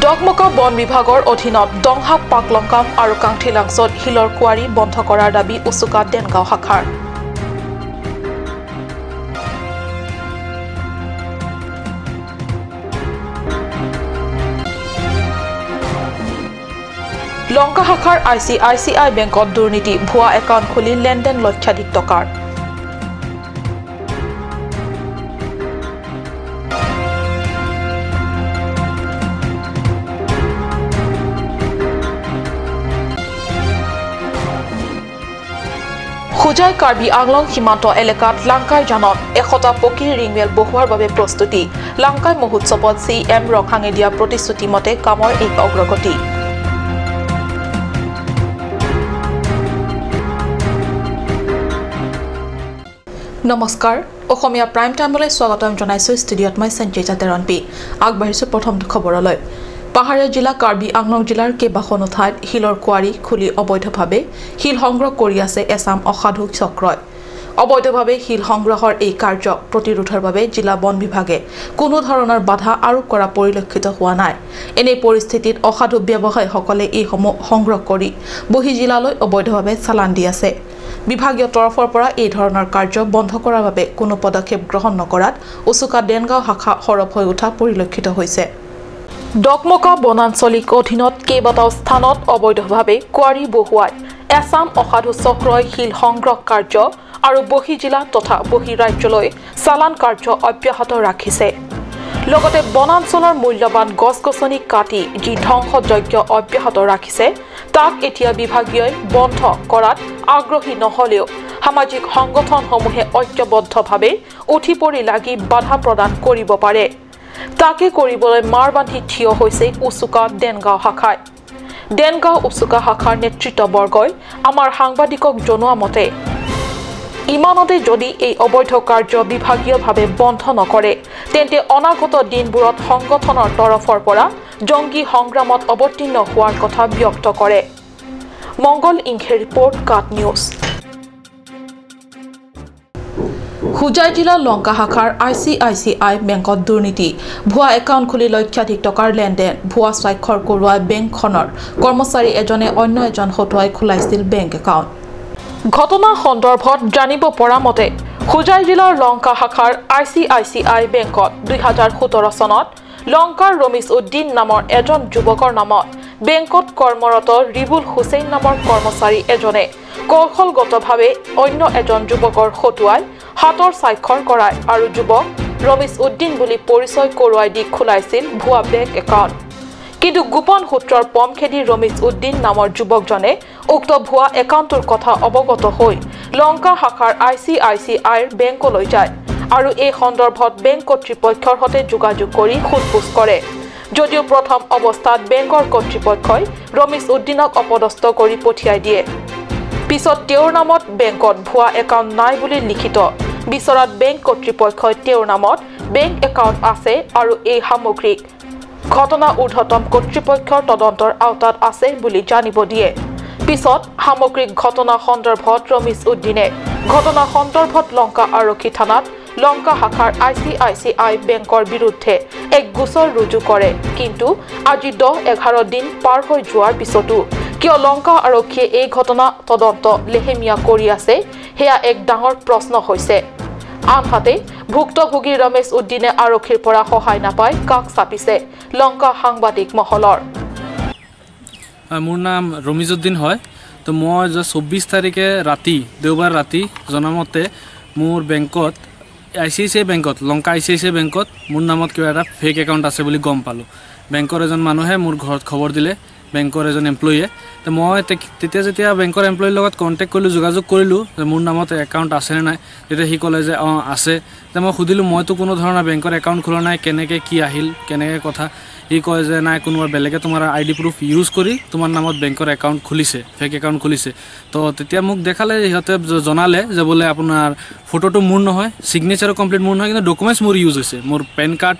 ডকমকা বন বিভাগৰ অধীনত দংহাক পাকলংকাম আৰু কাংঠিলাংছত শিলৰ কুৱাৰী বন্ধ কৰাৰ দাবী উচুকা দেনগাঁও শাখাৰ লংকা শাখাৰ ICICI বেংকত দুৰ্নীতি ভুৱা একাউণ্ট খুলি লেনদেন লক্ষাধিক টকাৰ খুজাই কাৰ্বি আংলং সীমান্ত এলেকাত লাংকাই জানত 100টা পকী ৰিংৱেল বহুৱাৰ বাবে প্ৰস্তুতি লাংকাই মহোৎসৱত CM ৰখাঙে দিয়া প্ৰতিশ্ৰুতি মতে কামৰ এক অগ্ৰগতি নমস্কাৰ অসমীয়া প্ৰাইম টাইমলৈ স্বাগতম জনাইছো ষ্টুডিঅ'ত মই সঞ্জয় তেৰণপি আগবাঢ়িছো প্ৰথম খবৰলৈ পাহাৰীয়া জিলা কাৰ্বি আংলং জিলাৰ কেইবাখনো ঠাইত শিলৰ কুৱাৰী খুলি অবৈধভাৱে শিল সংগ্ৰহ কৰি আছে এছাম অসাধু চক্ৰই অবৈধভাৱে শিল সংগ্ৰহৰ এই কাৰ্য প্ৰতিৰোধৰ বাবে জিলা বন বিভাগে কোনো ধৰণৰ বাধা আৰোপ কৰা পৰিলক্ষিত হোৱা নাই এনে পৰিস্থিতিত অসাধু ব্যৱসায়ীসকলে এই সমূহ সংগ্ৰহ কৰি বহি জিলালৈ অবৈধভাৱে চালান দি আছে বিভাগীয় তৰফৰ পৰা এই ধৰণৰ কাৰ্য বন্ধ কৰাৰ বাবে কোনো পদক্ষেপ গ্ৰহণ নকৰাত উচুকা দেনগাঁও শাখা সৰব হৈ উঠা পৰিলক্ষিত হৈছে ডকমকা বনাঞ্চলিক অধীনত কেইবাটাও স্থানত অবৈধভাৱে কুৱাৰী বহুৱাই এছাম অসাধু চক্ৰই শিল সংগ্ৰহ কাৰ্য আৰু বহি জিলা তথা বহি ৰাজ্যলৈ চালান কাৰ্য অব্যাহত ৰাখিছে লগতে বনাঞ্চলৰ মূল্যৱান গছ-গছনি কাটি যি ধ্বংসযজ্ঞ অব্যাহত ৰাখিছে তাক এতিয়া বিভাগীয় বন্ধ কৰাত আগ্ৰহী নহলেও সামাজিক সংগঠনসমূহে ঐক্যবদ্ধভাৱে উঠি পৰি লাগি বাধা প্ৰদান কৰিব পাৰে তাকে কৰিবলৈ মাৰবান্ধি থিয় হৈছে উচুকা দেনগাঁও শাখাই দেনগাঁও উচুকা শাখাৰ নেতৃত্ববৰ্গই আমাৰ সাংবাদিকক জনোৱা মতে ইমানতে যদি এই অবৈধ কাৰ্য বিভাগীয়ভাৱে বন্ধ নকৰে তেন্তে অনাগত দিনবোৰত সংগঠনৰ তৰফৰ পৰা জংগী সংগ্ৰামত অৱতীৰ্ণ হোৱাৰ কথা ব্যক্ত কৰে মংগল ইংখে ৰিপৰ্ট কাট নিউজ খুজাই জিলা লংকা শাখাৰ ICICI বেংকত দুৰ্নীতি ভুৱা একাউণ্ট খুলি লক্ষাধিক টকাৰ লেনদেন ভুৱা স্বাক্ষৰ কৰোৱা বেংকখনৰ কৰ্মচাৰী এজনে অন্য এজন হতুৱাই খোলাইছিল বেংক একাউণ্ট ঘটনা সন্দৰ্ভত জানিব পৰা মতে খুজাই জিলাৰ লংকা শাখাৰ ICICI বেংকত 2017 চনত লংকাৰ ৰমিজ উদ্দিন নামৰ এজন যুৱকৰ নামত বেংকত কৰ্মৰত ৰিবুল হুছেইন নামৰ কৰ্মচাৰী এজনে কৌশলগতভাৱে অন্য এজন যুৱকৰ হতুৱাই হাতৰ স্বাক্ষৰ কৰায় আৰু যুৱক ৰমিজ উদ্দিন বুলি পৰিচয় কৰোৱাই দি খোলাইছিল ভুৱা বেংক একাউণ্ট কিন্তু গোপন সূত্ৰৰ পম খেদি ৰমিজ উদ্দিন নামৰ যুৱকজনে উক্ত ভুৱা একাউণ্টৰ কথা অৱগত হৈ লংকা শাখাৰ ICICI বেংকলৈ যায় আৰু এই সন্দৰ্ভত বেংক কৰ্তৃপক্ষৰ সৈতে যোগাযোগ কৰি সোধপোছ কৰে যদিও প্ৰথম অৱস্থাত বেংকৰ কৰ্তৃপক্ষই ৰমিজ উদ্দিনক অপদস্থ কৰি পঠিয়াই দিয়ে পিছত তেওঁৰ নামত বেংকত ভুৱা একাউণ্ট নাই বুলি লিখিত বিচৰাত বেংক কৰ্তৃপক্ষই তেওঁৰ নামত বেংক একাউণ্ট আছে আৰু এই সামগ্ৰিক ঘটনা ঊৰ্ধ্বতম কৰ্তৃপক্ষৰ তদন্তৰ আওতাত আছে বুলি জানিব দিয়ে পিছত সামগ্ৰিক ঘটনা সন্দৰ্ভত ৰমিজ উদ্দিনে ঘটনা সন্দৰ্ভত লংকা আৰক্ষী থানাত লংকা শাখাৰ ICICI বেংকৰ বিৰুদ্ধে এক গোচৰ ৰুজু কৰে কিন্তু আজি 10-11 দিন পাৰ হৈ যোৱাৰ পিছতো কিয় লংকা আৰক্ষীয়ে এই ঘটনা তদন্ত লেহেমীয়া কৰি আছে হেয়া এক ডাঙৰ প্ৰশ্ন হৈছে আনহাতে ভুক্তভোগী ৰমেশ উদ্দিনে আৰক্ষীৰ পৰা সহায় নাপায় কাক চাপিছে লংকা সাংবাদিক মহলৰ মোৰ নাম ৰমিজ উদ্দিন হয় তো মই 24 তাৰিখে ৰাতি দেওবাৰ ৰাতি জনামতে মোৰ বেংকত ICICI বেংকত লংকা ICICI বেংকত মোৰ নামত কিবা এটা ফেক একাউণ্ট আছে বুলি গম পালোঁ বেংকৰ এজন মানুহে মোৰ ঘৰত খবৰ দিলে বেংকৰ এজন এমপ্লয়ে তো মই তেতিয়া যেতিয়া বেংকৰ এমপ্লয়ৰ লগত কণ্টেক্ট কৰিলোঁ যোগাযোগ কৰিলোঁ যে মোৰ নামত একাউণ্ট আছে নে নাই তেতিয়া সি ক'লে যে আছে তো মই সুধিলোঁ মইতো কোনো ধৰণৰ বেংকৰ একাউণ্ট খোলা নাই কেনেকৈ কি আহিল কেনেকৈ কথা সি কয় যে নাই কোনোবা বেলেগে তোমাৰ ID প্ৰুফ ইউজ কৰি তোমাৰ নামত বেংকৰ একাউণ্ট খুলিছে ফেক একাউণ্ট খুলিছে তো তেতিয়া মোক দেখালে সিহঁতে জনালে যে বোলে আপোনাৰ ফটোটো মোৰ নহয় ছিগনেচাৰো কমপ্লিট মোৰ নহয় কিন্তু ডকুমেণ্টছ মোৰ ইউজ হৈছে মোৰ পেন কাৰ্ড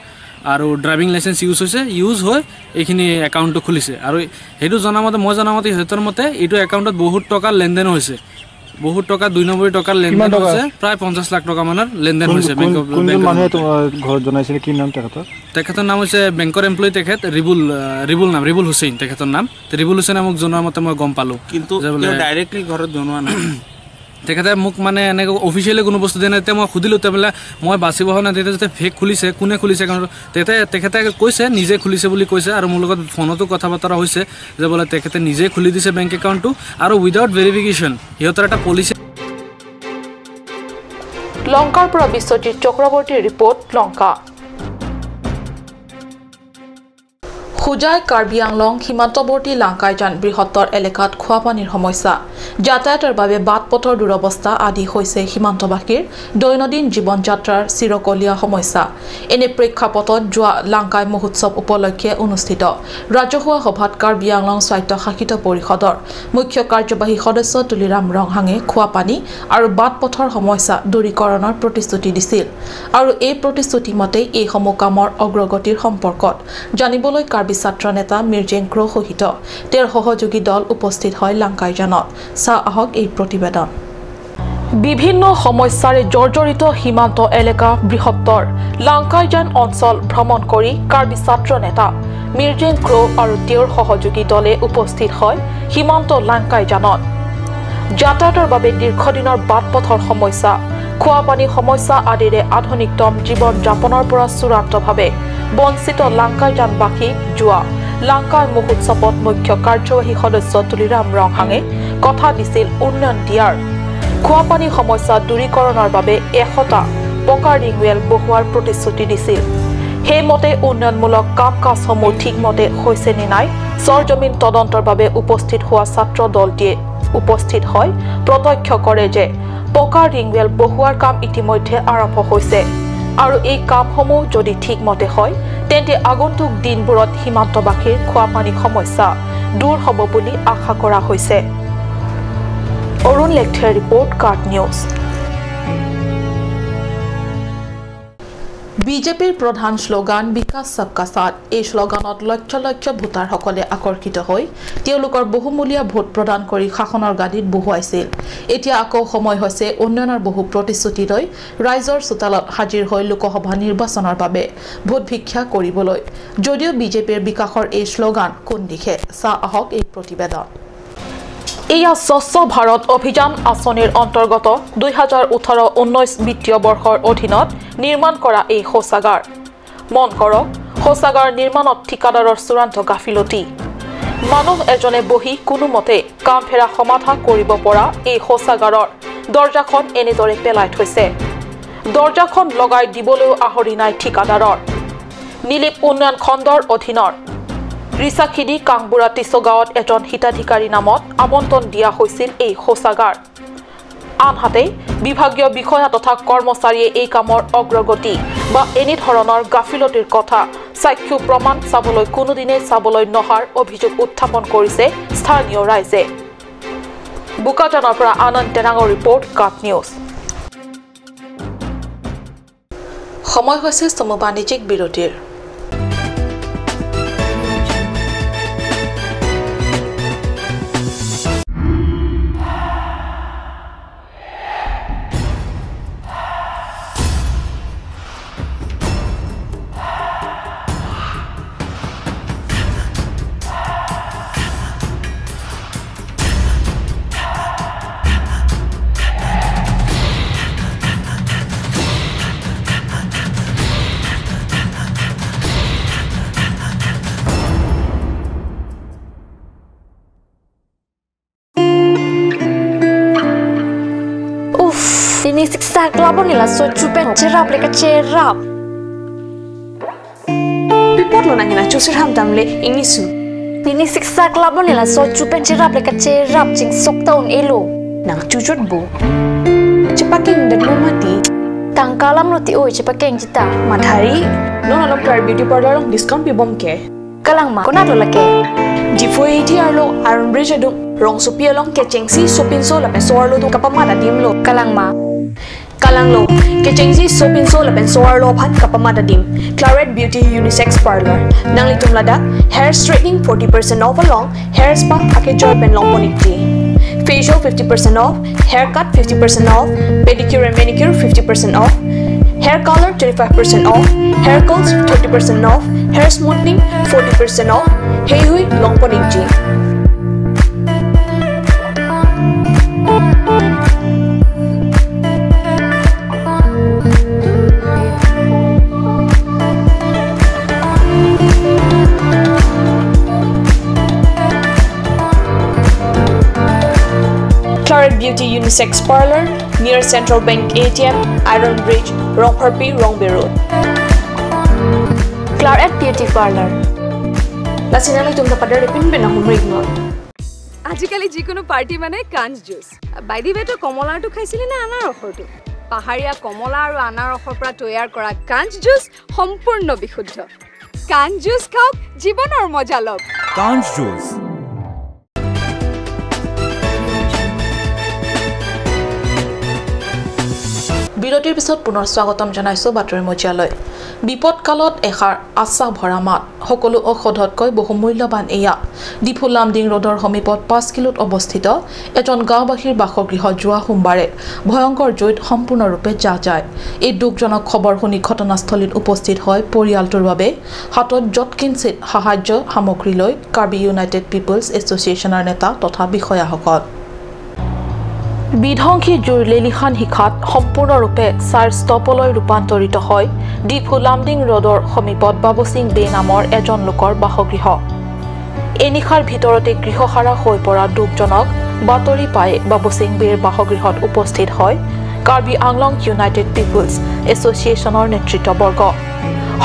আৰু ড্ৰাইভিং লাইসেন্স ইউজ হৈ এইখিনি একাউণ্টটো খুলিছে আৰু সেইটো জনামতে মই জনামতে সিহঁতৰ মতে এইটো একাউণ্টত বহুত টকা লেনদেন হৈছে বহুত টকা 290 টাকা লেনদেন হৈছে প্ৰায় 50 লাখ টাকা মানৰ লেনদেন হৈছে বেংক কোন মানুহে তোমাৰ ঘৰত জনাইছিল কি নাম তেখেতৰ নাম হৈছে বেংকৰ এমপ্লয়ি তেখেত ৰিবুল হুছেইন তেখেতৰ নাম ৰিবুল হুছেইনে মোক জনোৱাৰ মতে মই গম পালো কিন্তু ডাইৰেক্টলি ঘৰত জনোৱা নাই তেখেতে মোক মানে এনেকৈ অফিচিয়েলি কোনো বস্তু দিয়া নাই তেতিয়া মই সুধিলোঁ তেতিয়াহ'লে মই বাচিব হোৱা নাই তেতিয়া যেতিয়া ফেক খুলিছে কোনে খুলিছে কাৰণ তেখেতে কৈছে নিজে খুলিছে বুলি কৈছে আৰু মোৰ লগত ফোনতো কথা বতৰা হৈছে যে বোলে তেখেতে নিজে খুলি দিছে বেংক একাউণ্টটো আৰু উইদাউট ভেৰিফিকেশ্যন সিহঁতৰ এটা পলিচি লংকাৰ পৰা বিশ্বজিৎ চক্ৰৱৰ্তীৰ ৰিপৰ্ট লংকা খুজাই কাৰ্বি আংলং সীমান্তৱৰ্তী লাংকাইজান বৃহত্তৰ এলেকাত খোৱা পানীৰ সমস্যা যাতায়াতৰ বাবে বাট পথৰ দুৰৱস্থা আদি হৈছে সীমান্তবাসীৰ দৈনন্দিন জীৱন যাত্ৰাৰ চিৰকলীয়া সমস্যা এনে প্ৰেক্ষাপটত যোৱা লাংকাই মহোৎসৱ উপলক্ষে অনুষ্ঠিত ৰাজহুৱা সভাত কাৰ্বি আংলং স্বায়ত্তশাসিত পৰিষদৰ মুখ্য কাৰ্যবাহী সদস্য তুলিৰাম ৰংহাঙে খোৱা পানী আৰু বাট পথৰ সমস্যা দূৰীকৰণৰ প্ৰতিশ্ৰুতি দিছিল আৰু এই প্ৰতিশ্ৰুতি মতে এই সমূহ কামৰ অগ্ৰগতিৰ সম্পৰ্কত জানিবলৈ কাৰ্বি ছাত্ৰ নেতা মিৰ্জেং ক্ৰ সহিত তেওঁৰ সহযোগী দল উপস্থিত হয় লাংকাইজানত আহক এই প্ৰতিবেদন বিভিন্ন সমস্যাৰে জৰ্জৰিত সীমান্ত এলেকা বৃহত্তৰ লাংকাইজান অঞ্চল ভ্ৰমণ কৰি কাৰ্বি ছাত্ৰ নেতা মিৰ্জেং ক্ৰ আৰু তেওঁৰ সহযোগী দলে উপস্থিত হয় সীমান্ত লাংকাইজানত যাতায়াতৰ বাবে দীৰ্ঘদিনৰ বাট পথৰ সমস্যা খোৱা পানীৰ সমস্যা আদিৰে আধুনিকতম জীৱন যাপনৰ পৰা চূড়ান্তভাৱে বঞ্চিত লাংকাইজানবাসী যোৱা লাংকাই মহোৎসৱত মুখ্য কাৰ্যবাহী সদস্য তুলিৰাম ৰংহাঙে কথা দিছিল উন্নয়ন দিয়াৰ খোৱা পানীৰ সমস্যা দূৰীকৰণৰ বাবে 100টা পকা ৰিংৱেল বহুৱাৰ প্ৰতিশ্ৰুতি দিছিল সেইমতে উন্নয়নমূলক কাম কাজসমূহ ঠিকমতে হৈছে নে নাই সৰজমিন তদন্তৰ বাবে উপস্থিত হোৱা ছাত্ৰ দলটিয়ে উপস্থিত হয় প্ৰত্যক্ষ কৰে যে পকা ৰিংৱেল বহুৱাৰ কাম ইতিমধ্যে আৰম্ভ হৈছে আৰু এই কামসমূহ যদি ঠিকমতে হয় তেন্তে আগন্তুক দিনবোৰত সীমান্তবাসীৰ খোৱা পানীৰ সমস্যা দূৰ হ'ব বুলি আশা কৰা হৈছে অৰুণ লেকথিয়াৰ ৰিপৰ্ট কাৰ্ট নিউজ বিজেপিৰ প্ৰধান শ্লোগান বিকাশ সবকা সাথ এই শ্লোগানত লক্ষ লক্ষ ভোটাৰসকলে আকৰ্ষিত হৈ তেওঁলোকৰ বহুমূলীয়া ভোট প্ৰদান কৰি শাসনৰ গাদীত বহুৱাইছিল এতিয়া আকৌ সময় হৈছে উন্নয়নৰ বহু প্ৰতিশ্ৰুতি লৈ ৰাইজৰ চোতালত হাজিৰ হৈ লোকসভা নিৰ্বাচনৰ বাবে ভোট ভিক্ষা কৰিবলৈ যদিও বিজেপিৰ বিকাশৰ এই শ্লোগান কোন দিশে আহক এই প্ৰতিবেদন এয়া স্বচ্ছ ভাৰত অভিযান আঁচনিৰ অন্তৰ্গত 2018-19 বিত্তীয় বৰ্ষৰ অধীনত নিৰ্মাণ কৰা এই শৌচাগাৰ মন কৰক শৌচাগাৰ নিৰ্মাণত ঠিকাদাৰৰ চূড়ান্ত গাফিলতি মানুহ এজনে বহি কোনোমতে কাম ফেৰা সমাধা কৰিব পৰা এই শৌচাগাৰৰ দৰ্জাখন এনেদৰে পেলাই থৈছে দৰ্জাখন লগাই দিবলৈও আহৰি নাই ঠিকাদাৰৰ নীলিপ উন্নয়ন খণ্ডৰ অধীনৰ ৰিসাখিদি কাংবুৰা টিছগাঁৱত এজন হিতাধিকাৰী নামত আবণ্টন দিয়া হৈছিল এই শৌচাগাৰ আনহাতে বিভাগীয় বিষয়া তথা কৰ্মচাৰীয়ে এই কামৰ অগ্ৰগতি বা এনে ধৰণৰ গাফিলতিৰ কথা সাক্ষ্য প্ৰমাণ চাবলৈ কোনোদিনে চাবলৈ নহাৰ অভিযোগ উত্থাপন কৰিছে স্থানীয় ৰাইজে বুকাজানৰ পৰা আনন্দ টেনাঙৰ ৰিপৰ্ট কাট নিউজ সময় হৈছে সমূহ বাণিজ্যিক বিৰতিৰ Ini siksa kelapa ni lah so cupen cerap leka cerap. Pipot lo nanya lah cusir ham tamle ini su. Ini siksa kelapa ni lah so cupen cerap leka cerap cing sok tahun elo. Nang cucut bu. Cepakeng dan lo mati. Tangkalam lo ti oi cepakeng cita. Madhari. Lo nalam try beauty parlor long discount pi bom ke. Kalang ma konat lo lake. Jifo iti arlo Iron Bridge adung rong supia long ke cengsi sopin so la pensoar lo tu kapamata dim lo. Kalang ma. Kalang lo, kecengsi sopin so la pensoar lo pat kapamata dim. Claret Beauty Unisex Parlor. Nang litum lada, hair straightening 40% off along, hair spa ake joy pen long ponikti. facial 50% off, haircut 50% off, pedicure and manicure 50% off, hair color 25% off, hair curls 30% off, hair smoothing 40% off, hey hui long ponyji. Claret Beauty Unisex Parlor near Central Bank ATM, Iron Bridge, Rongparpi, Rongbe Road. Claret Beauty Parlor. Lasinali tumda padar pin bena humrig no. আজিকালি যিকোনো party মানে কাঞ্জ juice বাইদি বেটো কমলাটো খাইছিলি না আনাৰ ৰসটো পাহাৰীয়া কমলা আৰু আনাৰ ৰসৰ পৰা তৈয়াৰ কৰা কাঞ্জ জুচ সম্পূৰ্ণ বিশুদ্ধ কাঞ্জ জুচ খাওক জীৱনৰ মজা লওক কাঞ্জ জুচ বিৰতিৰ পিছত পুনৰ স্বাগতম জনাইছো বাতৰি মজিয়ালৈ বিপদকালত এখাৰ আশা ভৰা মাত সকলো ঔষধতকৈ বহুমূল্যৱান এয়া ডিফু লামডিং ৰোডৰ সমীপত 5 কিলোত অৱস্থিত এজন গাঁওবাসীৰ বাসগৃহ যোৱা সোমবাৰে ভয়ংকৰ জুইত সম্পূৰ্ণৰূপে যায় এই দুখজনক খবৰ শুনি ঘটনাস্থলীত উপস্থিত হয় পৰিয়ালটোৰ বাবে হাতত যৎকিঞ্চিত সাহায্য সামগ্ৰী লৈ কাৰ্বি ইউনাইটেড পিপলছ এছ'চিয়েশ্যনৰ নেতা তথা বিষয়াসকল বিধ্বংসী জুইৰ লেলিখান শিখাত সম্পূৰ্ণৰূপে চাৰ স্তপলৈ ৰূপান্তৰিত হয় ডিফু লামডিং ৰোডৰ সমীপত বাবু সিং বে নামৰ এজন লোকৰ বাসগৃহ এই নিশাৰ ভিতৰতে গৃহহাৰা হৈ পৰা দুখজনক বাতৰি পাই বাবু সিং বেৰ বাসগৃহত উপস্থিত হয় কাৰ্বি আংলং ইউনাইটেড পিপলছ এছ'চিয়েশ্যনৰ নেতৃত্ববৰ্গ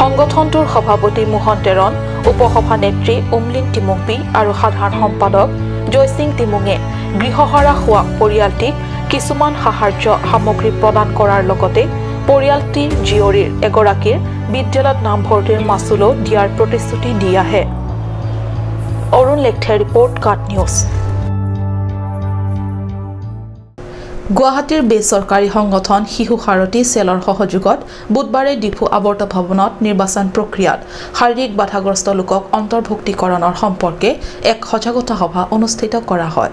সংগঠনটোৰ সভাপতি মোহন তেৰণ উপসভানেত্ৰী উমলিন টিমুংপি আৰু সাধাৰণ সম্পাদক জয়সিং টিমুঙে গৃহহাৰা হোৱা পৰিয়ালটিক কিছুমান সাহায্য সামগ্ৰী প্ৰদান কৰাৰ লগতে পৰিয়ালটিৰ জীয়ৰীৰ এগৰাকীৰ বিদ্যালয়ত নামভৰ্তিৰ মাচুলো দিয়াৰ প্ৰতিশ্ৰুতি দি আহে অৰুণ লেখথে ৰিপৰ্ট কাট নিউজ গুৱাহাটীৰ বেচৰকাৰী সংগঠন শিশু সাৰথী চেলৰ সহযোগত বুধবাৰে ডিফু আৱৰ্ত ভৱনত নিৰ্বাচন প্ৰক্ৰিয়াত শাৰীৰিক বাধাগ্ৰস্ত লোকক অন্তৰ্ভুক্তিকৰণৰ সম্পৰ্কে এক সজাগতা সভা অনুষ্ঠিত কৰা হয়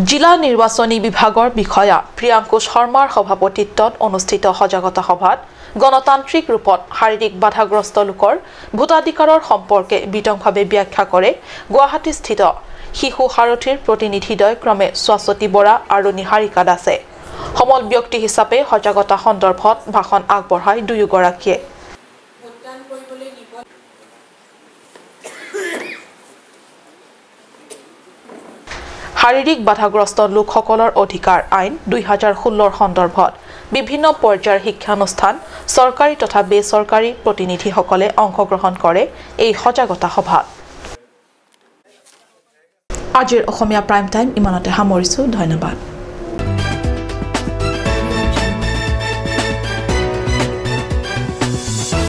জিলা নিৰ্বাচনী বিভাগৰ বিষয়া প্ৰিয়াংকুশ শৰ্মাৰ সভাপতিত্বত অনুষ্ঠিত সজাগতা সভাত গণতান্ত্ৰিক ৰূপত শাৰীৰিক বাধাগ্ৰস্ত লোকৰ ভোটাধিকাৰৰ সম্পৰ্কে বিতংভাৱে ব্যাখ্যা কৰে গুৱাহাটীস্থিত শিশু সাৰথীৰ প্ৰতিনিধিদ্বয় ক্ৰমে স্বাস্বতী বৰা আৰু নিহাৰিকা দাসে সমল ব্যক্তি হিচাপে সজাগতা সন্দৰ্ভত ভাষণ আগবঢ়াই দুয়োগৰাকীয়ে শাৰীৰিক বাধাগ্ৰস্ত লোকসকলৰ অধিকাৰ আইন 2016 সন্দৰ্ভত বিভিন্ন পৰ্যায়ৰ শিক্ষানুষ্ঠান চৰকাৰী তথা বেচৰকাৰী প্ৰতিনিধিসকলে অংশগ্ৰহণ কৰে এই সজাগতা সভাত আজিৰ অসমীয়া প্ৰাইম টাইম ইমানতে সামৰিছো ধন্যবাদ